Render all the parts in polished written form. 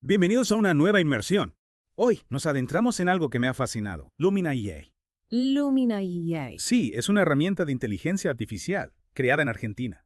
Bienvenidos a una nueva inmersión. Hoy nos adentramos en algo que me ha fascinado, Lumina IA. Lumina EA. Sí, es una herramienta de inteligencia artificial creada en Argentina.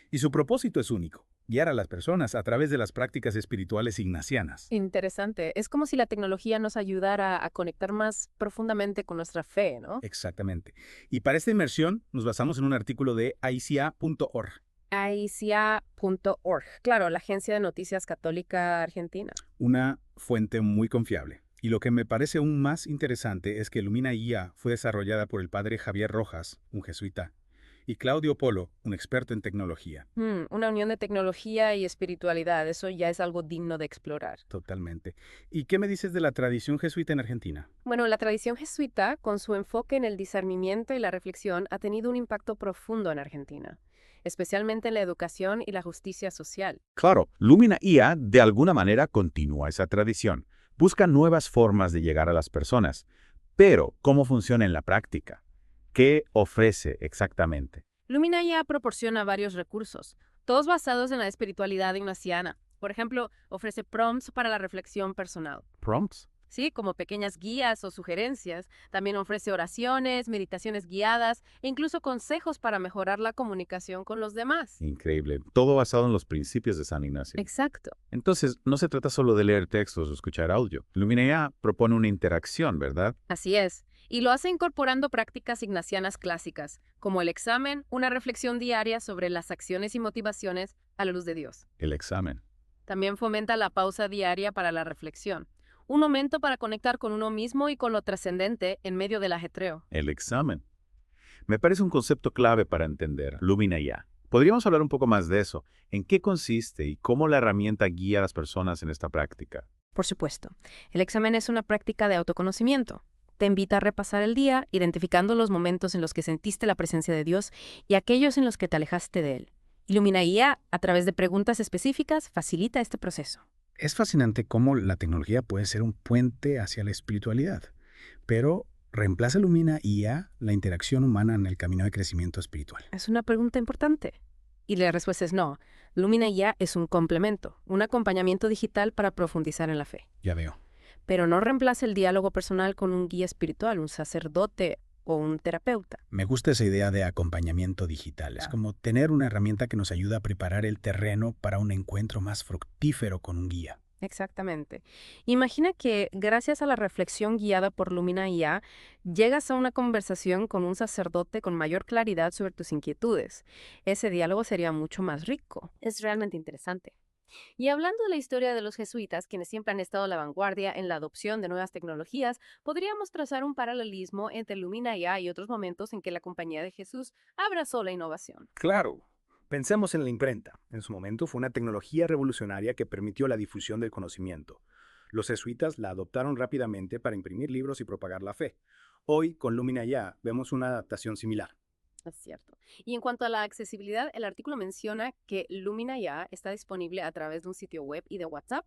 Y su propósito es único, guiar a las personas a través de las prácticas espirituales ignacianas. Interesante. Es como si la tecnología nos ayudara a conectar más profundamente con nuestra fe, ¿no? Exactamente. Y para esta inmersión nos basamos en un artículo de ICA.org, ICA.org. Claro, la Agencia de Noticias Católica Argentina. una fuente muy confiable. Y lo que me parece aún más interesante es que Lumina IA fue desarrollada por el padre Javier Rojas, un jesuita, y Claudio Polo, un experto en tecnología. Una unión de tecnología y espiritualidad. Eso ya es algo digno de explorar. Totalmente. ¿Y qué me dices de la tradición jesuita en Argentina? Bueno, la tradición jesuita, con su enfoque en el discernimiento y la reflexión, ha tenido un impacto profundo en Argentina, especialmente en la educación y la justicia social. Claro, Lumina IA de alguna manera continúa esa tradición. Busca nuevas formas de llegar a las personas. Pero, ¿cómo funciona en la práctica? ¿Qué ofrece exactamente? Lumina ya proporciona varios recursos, todos basados en la espiritualidad ignaciana. Por ejemplo, ofrece prompts para la reflexión personal. ¿Prompts? Sí, como pequeñas guías o sugerencias. También ofrece oraciones, meditaciones guiadas e incluso consejos para mejorar la comunicación con los demás. Increíble. Todo basado en los principios de San Ignacio. Exacto. Entonces, no se trata solo de leer textos o escuchar audio. Lumina IA propone una interacción, ¿verdad? Así es. Y lo hace incorporando prácticas ignacianas clásicas, como el examen, una reflexión diaria sobre las acciones y motivaciones a la luz de Dios. El examen. También fomenta la pausa diaria para la reflexión, un momento para conectar con uno mismo y con lo trascendente en medio del ajetreo. El examen. Me parece un concepto clave para entender Lumina IA. ¿Podríamos hablar un poco más de eso? ¿En qué consiste y cómo la herramienta guía a las personas en esta práctica? Por supuesto, el examen es una práctica de autoconocimiento. Te invita a repasar el día, identificando los momentos en los que sentiste la presencia de Dios y aquellos en los que te alejaste de Él. Ilumina IA, a través de preguntas específicas, facilita este proceso. Es fascinante cómo la tecnología puede ser un puente hacia la espiritualidad, pero ¿reemplaza Lumina IA la interacción humana en el camino de crecimiento espiritual? Es una pregunta importante. Y la respuesta es no. Lumina IA es un complemento, un acompañamiento digital para profundizar en la fe. Ya veo. Pero no reemplaza el diálogo personal con un guía espiritual, un sacerdote o un terapeuta. Me gusta esa idea de acompañamiento digital. Es como tener una herramienta que nos ayuda a preparar el terreno para un encuentro más fructífero con un guía. Exactamente. Imagina que gracias a la reflexión guiada por Lumina IA, llegas a una conversación con un sacerdote con mayor claridad sobre tus inquietudes. Ese diálogo sería mucho más rico. Es realmente interesante. Y hablando de la historia de los jesuitas, quienes siempre han estado a la vanguardia en la adopción de nuevas tecnologías, podríamos trazar un paralelismo entre Lumina IA y otros momentos en que la Compañía de Jesús abrazó la innovación. Claro. Pensemos en la imprenta. En su momento fue una tecnología revolucionaria que permitió la difusión del conocimiento. Los jesuitas la adoptaron rápidamente para imprimir libros y propagar la fe. Hoy, con Lumina Ya, vemos una adaptación similar. Es cierto. Y en cuanto a la accesibilidad, el artículo menciona que Lumina ya está disponible a través de un sitio web y de WhatsApp,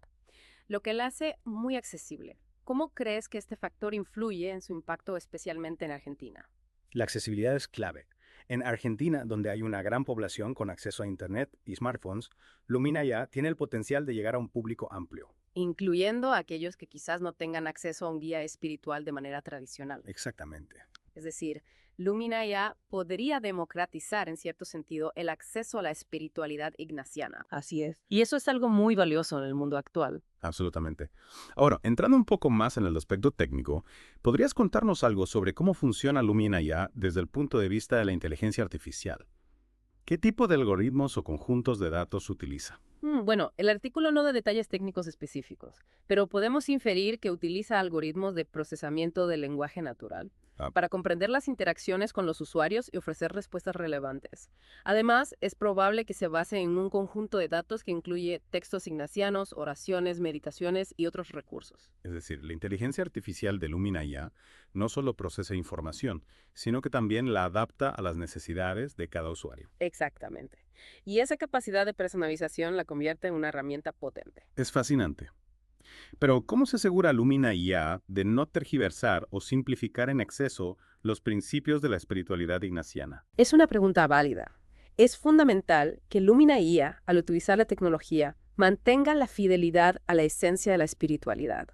lo que la hace muy accesible. ¿Cómo crees que este factor influye en su impacto especialmente en Argentina? La accesibilidad es clave. En Argentina, donde hay una gran población con acceso a Internet y smartphones, Lumina Ya tiene el potencial de llegar a un público amplio. Incluyendo a aquellos que quizás no tengan acceso a un guía espiritual de manera tradicional. Exactamente. Es decir, Lumina ya podría democratizar en cierto sentido el acceso a la espiritualidad ignaciana. Así es. Y eso es algo muy valioso en el mundo actual. Absolutamente. Ahora, entrando un poco más en el aspecto técnico, ¿podrías contarnos algo sobre cómo funciona Lumina IA desde el punto de vista de la inteligencia artificial? ¿Qué tipo de algoritmos o conjuntos de datos utiliza? Bueno, el artículo no da detalles técnicos específicos, pero podemos inferir que utiliza algoritmos de procesamiento del lenguaje natural Ah. para comprender las interacciones con los usuarios y ofrecer respuestas relevantes. Además, es probable que se base en un conjunto de datos que incluye textos ignacianos, oraciones, meditaciones y otros recursos. Es decir, la inteligencia artificial de Lumina IA no solo procesa información, sino que también la adapta a las necesidades de cada usuario. Exactamente. Y esa capacidad de personalización la convierte en una herramienta potente. Es fascinante. Pero, ¿cómo se asegura Lumina IA de no tergiversar o simplificar en exceso los principios de la espiritualidad ignaciana? Es una pregunta válida. Es fundamental que Lumina IA, al utilizar la tecnología, Mantenga la fidelidad a la esencia de la espiritualidad.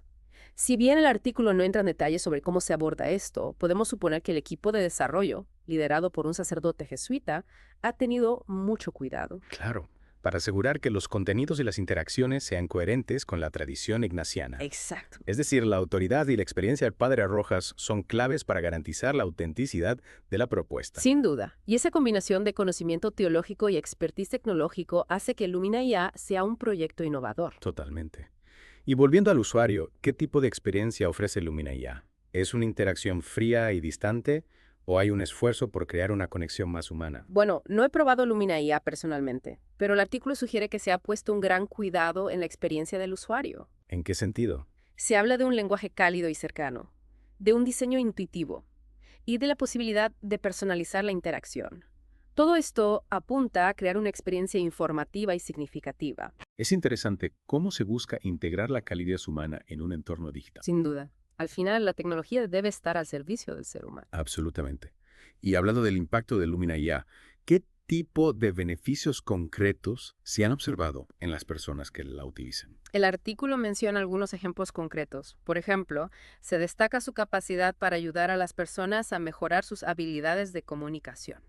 Si bien el artículo no entra en detalles sobre cómo se aborda esto, podemos suponer que el equipo de desarrollo, liderado por un sacerdote jesuita, ha tenido mucho cuidado. Claro, para asegurar que los contenidos y las interacciones sean coherentes con la tradición ignaciana. Exacto. Es decir, la autoridad y la experiencia del padre Rojas son claves para garantizar la autenticidad de la propuesta. Sin duda. Y esa combinación de conocimiento teológico y expertise tecnológico hace que Lumina IA sea un proyecto innovador. Totalmente. Y volviendo al usuario, ¿qué tipo de experiencia ofrece Lumina IA? ¿Es una interacción fría y distante o hay un esfuerzo por crear una conexión más humana? Bueno, no he probado Lumina IA personalmente, pero el artículo sugiere que se ha puesto un gran cuidado en la experiencia del usuario. ¿En qué sentido? Se habla de un lenguaje cálido y cercano, de un diseño intuitivo y de la posibilidad de personalizar la interacción. Todo esto apunta a crear una experiencia informativa y significativa. Es interesante cómo se busca integrar la calidez humana en un entorno digital. Sin duda. Al final, la tecnología debe estar al servicio del ser humano. Absolutamente. Y hablando del impacto de Lumina IA, ¿qué tipo de beneficios concretos se han observado en las personas que la utilizan? El artículo menciona algunos ejemplos concretos. Por ejemplo, se destaca su capacidad para ayudar a las personas a mejorar sus habilidades de comunicación,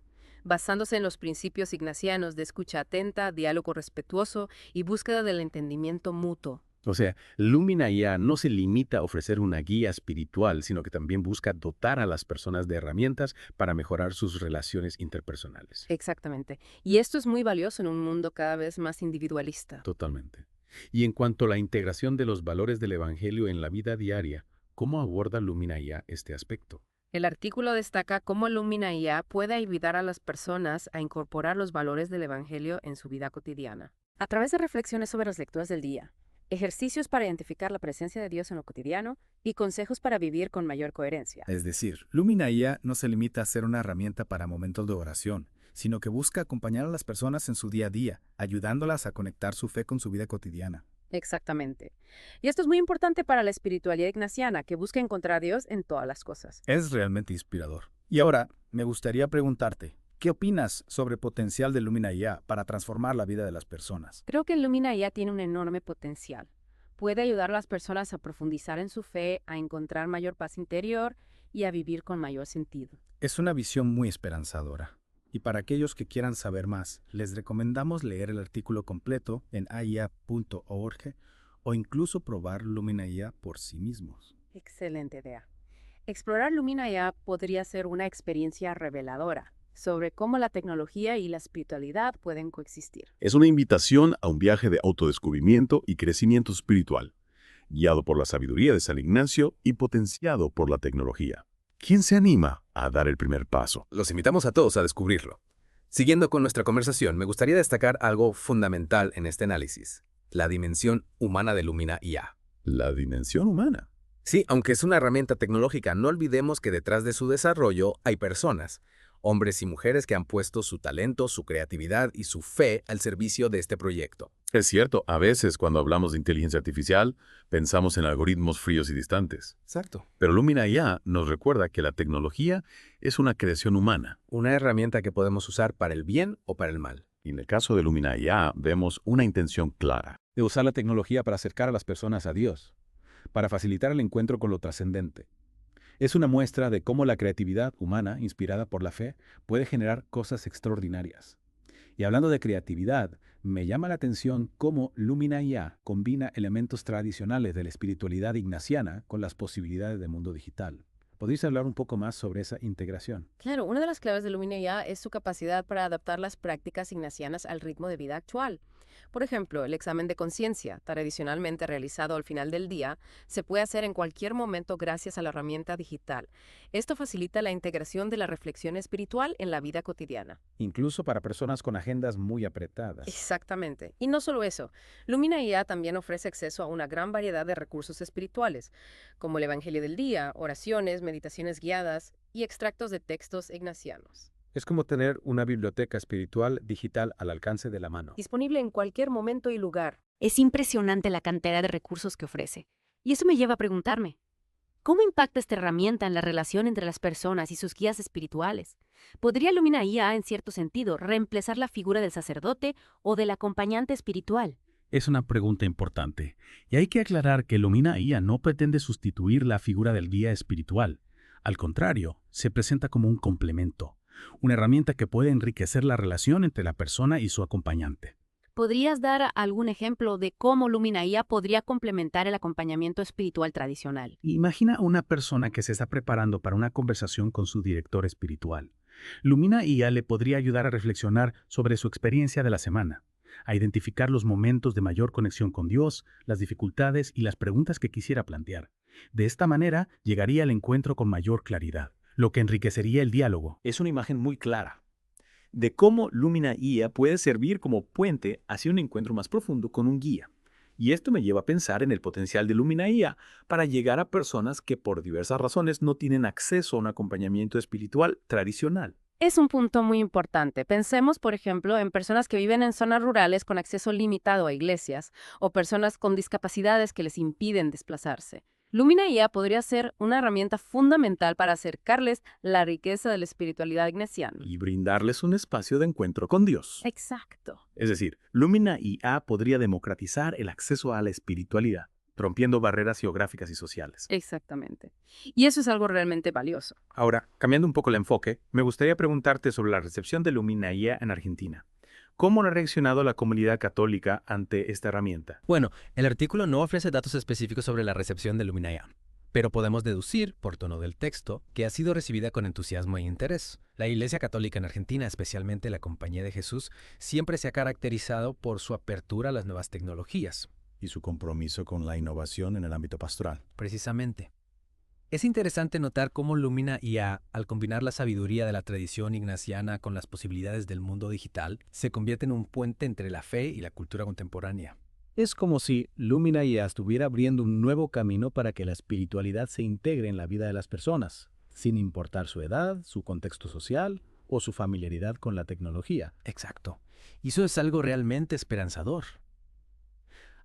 basándose en los principios ignacianos de escucha atenta, diálogo respetuoso y búsqueda del entendimiento mutuo. O sea, Lumina IA no se limita a ofrecer una guía espiritual, sino que también busca dotar a las personas de herramientas para mejorar sus relaciones interpersonales. Exactamente. Y esto es muy valioso en un mundo cada vez más individualista. Totalmente. Y en cuanto a la integración de los valores del Evangelio en la vida diaria, ¿cómo aborda Lumina IA este aspecto? El artículo destaca cómo Lumina IA puede ayudar a las personas a incorporar los valores del Evangelio en su vida cotidiana. A través de reflexiones sobre las lecturas del día, ejercicios para identificar la presencia de Dios en lo cotidiano y consejos para vivir con mayor coherencia. Es decir, Lumina IA no se limita a ser una herramienta para momentos de oración, sino que busca acompañar a las personas en su día a día, ayudándolas a conectar su fe con su vida cotidiana. Exactamente. Y esto es muy importante para la espiritualidad ignaciana, que busca encontrar a Dios en todas las cosas. Es realmente inspirador. Y ahora, me gustaría preguntarte, ¿qué opinas sobre el potencial de Lumina IA para transformar la vida de las personas? Creo que Lumina IA tiene un enorme potencial. Puede ayudar a las personas a profundizar en su fe, a encontrar mayor paz interior y a vivir con mayor sentido. Es una visión muy esperanzadora. Y para aquellos que quieran saber más, les recomendamos leer el artículo completo en aia.org o incluso probar Lumina IA por sí mismos. Excelente idea. Explorar Lumina IA podría ser una experiencia reveladora sobre cómo la tecnología y la espiritualidad pueden coexistir. Es una invitación a un viaje de autodescubrimiento y crecimiento espiritual, guiado por la sabiduría de San Ignacio y potenciado por la tecnología. ¿Quién se anima a dar el primer paso? Los invitamos a todos a descubrirlo. Siguiendo con nuestra conversación, me gustaría destacar algo fundamental en este análisis: la dimensión humana de Lumina IA. La dimensión humana. Sí, aunque es una herramienta tecnológica, no olvidemos que detrás de su desarrollo hay personas, hombres y mujeres que han puesto su talento, su creatividad y su fe al servicio de este proyecto. Es cierto, a veces cuando hablamos de inteligencia artificial, pensamos en algoritmos fríos y distantes. Exacto. Pero Lumina IA nos recuerda que la tecnología es una creación humana. Una herramienta que podemos usar para el bien o para el mal. Y en el caso de Lumina IA vemos una intención clara. De usar la tecnología para acercar a las personas a Dios, para facilitar el encuentro con lo trascendente. Es una muestra de cómo la creatividad humana, inspirada por la fe, puede generar cosas extraordinarias. Y hablando de creatividad, me llama la atención cómo Lumina IA combina elementos tradicionales de la espiritualidad ignaciana con las posibilidades del mundo digital. ¿Podrías hablar un poco más sobre esa integración? Claro, una de las claves de Lumina IA es su capacidad para adaptar las prácticas ignacianas al ritmo de vida actual. Por ejemplo, el examen de conciencia, tradicionalmente realizado al final del día, se puede hacer en cualquier momento gracias a la herramienta digital. Esto facilita la integración de la reflexión espiritual en la vida cotidiana. Incluso para personas con agendas muy apretadas. Exactamente. Y no solo eso, Lumina IA también ofrece acceso a una gran variedad de recursos espirituales, como el Evangelio del Día, oraciones, meditaciones guiadas y extractos de textos ignacianos. Es como tener una biblioteca espiritual digital al alcance de la mano. Disponible en cualquier momento y lugar. Es impresionante la cantidad de recursos que ofrece. Y eso me lleva a preguntarme, ¿cómo impacta esta herramienta en la relación entre las personas y sus guías espirituales? ¿Podría Lumina IA, en cierto sentido, reemplazar la figura del sacerdote o del acompañante espiritual? Es una pregunta importante, y hay que aclarar que Lumina IA no pretende sustituir la figura del guía espiritual. Al contrario, se presenta como un complemento, una herramienta que puede enriquecer la relación entre la persona y su acompañante. ¿Podrías dar algún ejemplo de cómo Lumina IA podría complementar el acompañamiento espiritual tradicional? Imagina una persona que se está preparando para una conversación con su director espiritual. Lumina IA le podría ayudar a reflexionar sobre su experiencia de la semana, a identificar los momentos de mayor conexión con Dios, las dificultades y las preguntas que quisiera plantear. De esta manera, llegaría al encuentro con mayor claridad, lo que enriquecería el diálogo. Es una imagen muy clara de cómo Lumina IA puede servir como puente hacia un encuentro más profundo con un guía. Y esto me lleva a pensar en el potencial de Lumina IA para llegar a personas que por diversas razones no tienen acceso a un acompañamiento espiritual tradicional. Es un punto muy importante. Pensemos, por ejemplo, en personas que viven en zonas rurales con acceso limitado a iglesias o personas con discapacidades que les impiden desplazarse. Lumina IA podría ser una herramienta fundamental para acercarles la riqueza de la espiritualidad ignasiana. Y brindarles un espacio de encuentro con Dios. Exacto. Es decir, Lumina IA podría democratizar el acceso a la espiritualidad, rompiendo barreras geográficas y sociales. Exactamente. Y eso es algo realmente valioso. Ahora, cambiando un poco el enfoque, me gustaría preguntarte sobre la recepción de Lumina IA en Argentina. ¿Cómo ha reaccionado la comunidad católica ante esta herramienta? Bueno, el artículo no ofrece datos específicos sobre la recepción de Lumina IA, pero podemos deducir, por tono del texto, que ha sido recibida con entusiasmo e interés. La Iglesia Católica en Argentina, especialmente la Compañía de Jesús, siempre se ha caracterizado por su apertura a las nuevas tecnologías. Y su compromiso con la innovación en el ámbito pastoral. Precisamente. Es interesante notar cómo Lumina IA, al combinar la sabiduría de la tradición ignaciana con las posibilidades del mundo digital, se convierte en un puente entre la fe y la cultura contemporánea. Es como si Lumina IA estuviera abriendo un nuevo camino para que la espiritualidad se integre en la vida de las personas, sin importar su edad, su contexto social o su familiaridad con la tecnología. Exacto. Y eso es algo realmente esperanzador.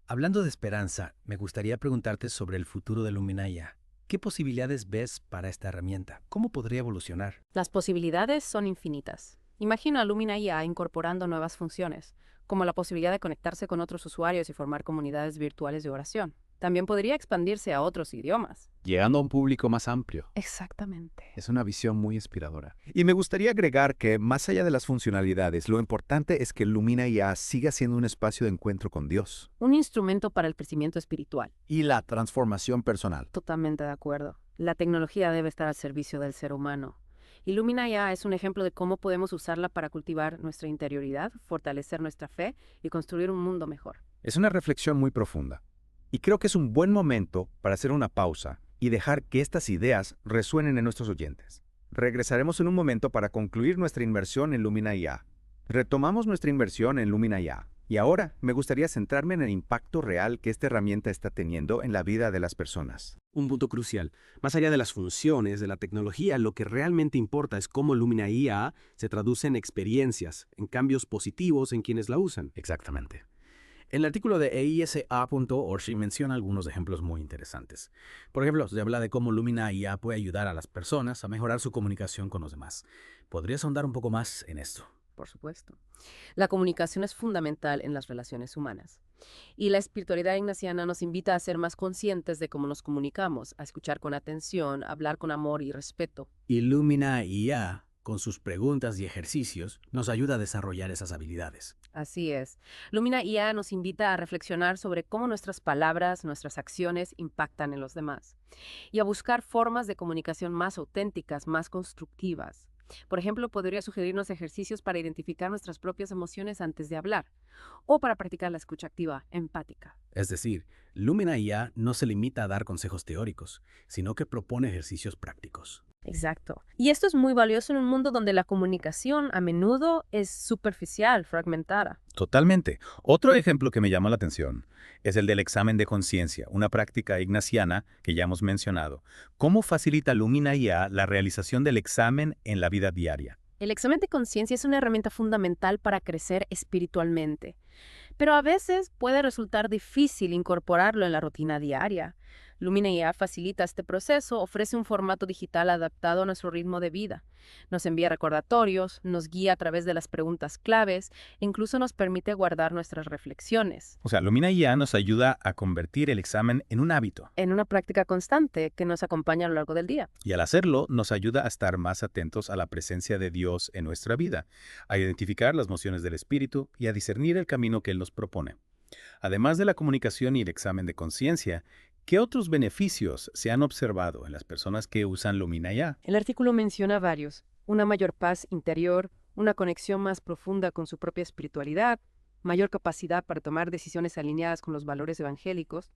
Hablando de esperanza, me gustaría preguntarte sobre el futuro de Lumina IA. ¿Qué posibilidades ves para esta herramienta? ¿Cómo podría evolucionar? Las posibilidades son infinitas. Imagina a Lumina IA incorporando nuevas funciones, como la posibilidad de conectarse con otros usuarios y formar comunidades virtuales de oración. También podría expandirse a otros idiomas. Llegando a un público más amplio. Exactamente. Es una visión muy inspiradora. Y me gustaría agregar que, más allá de las funcionalidades, lo importante es que Lumina IA siga siendo un espacio de encuentro con Dios. Un instrumento para el crecimiento espiritual. Y la transformación personal. Totalmente de acuerdo. La tecnología debe estar al servicio del ser humano. Y Lumina IA es un ejemplo de cómo podemos usarla para cultivar nuestra interioridad, fortalecer nuestra fe y construir un mundo mejor. Es una reflexión muy profunda. Y creo que es un buen momento para hacer una pausa y dejar que estas ideas resuenen en nuestros oyentes. Regresaremos en un momento para concluir nuestra inversión en Lumina IA. Retomamos nuestra inversión en Lumina IA. Y ahora me gustaría centrarme en el impacto real que esta herramienta está teniendo en la vida de las personas. Un punto crucial. Más allá de las funciones de la tecnología, lo que realmente importa es cómo Lumina IA se traduce en experiencias, en cambios positivos en quienes la usan. Exactamente. En el artículo de eisa.org menciona algunos ejemplos muy interesantes. Por ejemplo, se habla de cómo Lumina IA puede ayudar a las personas a mejorar su comunicación con los demás. ¿Podrías ahondar un poco más en esto? Por supuesto. La comunicación es fundamental en las relaciones humanas. Y la espiritualidad ignaciana nos invita a ser más conscientes de cómo nos comunicamos, a escuchar con atención, a hablar con amor y respeto. Y Lumina IA, con sus preguntas y ejercicios, nos ayuda a desarrollar esas habilidades. Así es. Lumina IA nos invita a reflexionar sobre cómo nuestras palabras, nuestras acciones impactan en los demás. Y a buscar formas de comunicación más auténticas, más constructivas. Por ejemplo, podría sugerirnos ejercicios para identificar nuestras propias emociones antes de hablar, o para practicar la escucha activa, empática. Es decir, Lumina IA no se limita a dar consejos teóricos, sino que propone ejercicios prácticos. Exacto. Y esto es muy valioso en un mundo donde la comunicación a menudo es superficial, fragmentada. Totalmente. Otro ejemplo que me llama la atención es el del examen de conciencia, una práctica ignaciana que ya hemos mencionado. ¿Cómo facilita Lumina IA la realización del examen en la vida diaria? El examen de conciencia es una herramienta fundamental para crecer espiritualmente, pero a veces puede resultar difícil incorporarlo en la rutina diaria. Lumina IA facilita este proceso, ofrece un formato digital adaptado a nuestro ritmo de vida. Nos envía recordatorios, nos guía a través de las preguntas claves e incluso nos permite guardar nuestras reflexiones. O sea, Lumina IA nos ayuda a convertir el examen en un hábito. En una práctica constante que nos acompaña a lo largo del día. Y al hacerlo, nos ayuda a estar más atentos a la presencia de Dios en nuestra vida, a identificar las mociones del Espíritu y a discernir el camino que Él nos propone. Además de la comunicación y el examen de conciencia, ¿qué otros beneficios se han observado en las personas que usan Lumina IA? El artículo menciona varios: una mayor paz interior, una conexión más profunda con su propia espiritualidad, mayor capacidad para tomar decisiones alineadas con los valores evangélicos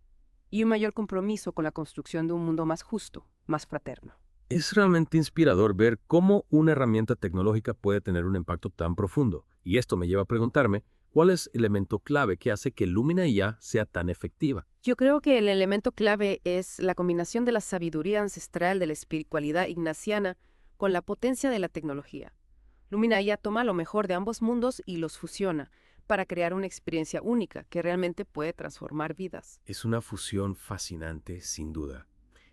y un mayor compromiso con la construcción de un mundo más justo, más fraterno. Es realmente inspirador ver cómo una herramienta tecnológica puede tener un impacto tan profundo. Y esto me lleva a preguntarme, ¿cuál es el elemento clave que hace que Lumina IA sea tan efectiva? Yo creo que el elemento clave es la combinación de la sabiduría ancestral de la espiritualidad ignaciana con la potencia de la tecnología. Lumina IA toma lo mejor de ambos mundos y los fusiona para crear una experiencia única que realmente puede transformar vidas. Es una fusión fascinante, sin duda.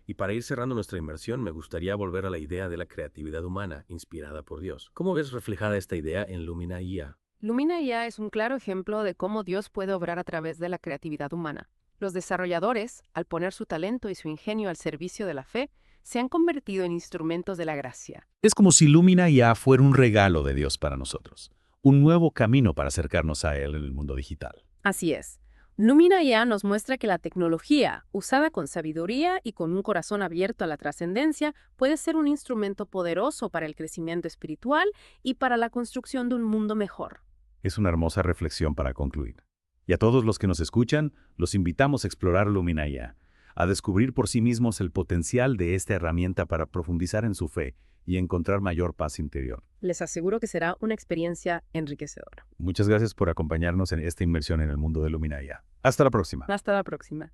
Y para ir cerrando nuestra inmersión, me gustaría volver a la idea de la creatividad humana inspirada por Dios. ¿Cómo ves reflejada esta idea en Lumina IA? Lumina IA es un claro ejemplo de cómo Dios puede obrar a través de la creatividad humana. Los desarrolladores, al poner su talento y su ingenio al servicio de la fe, se han convertido en instrumentos de la gracia. Es como si Lumina IA fuera un regalo de Dios para nosotros, un nuevo camino para acercarnos a Él en el mundo digital. Así es. Lumina IA nos muestra que la tecnología, usada con sabiduría y con un corazón abierto a la trascendencia, puede ser un instrumento poderoso para el crecimiento espiritual y para la construcción de un mundo mejor. Es una hermosa reflexión para concluir. Y a todos los que nos escuchan, los invitamos a explorar Lumina IA, a descubrir por sí mismos el potencial de esta herramienta para profundizar en su fe y encontrar mayor paz interior. Les aseguro que será una experiencia enriquecedora. Muchas gracias por acompañarnos en esta inmersión en el mundo de Lumina IA. Hasta la próxima. Hasta la próxima.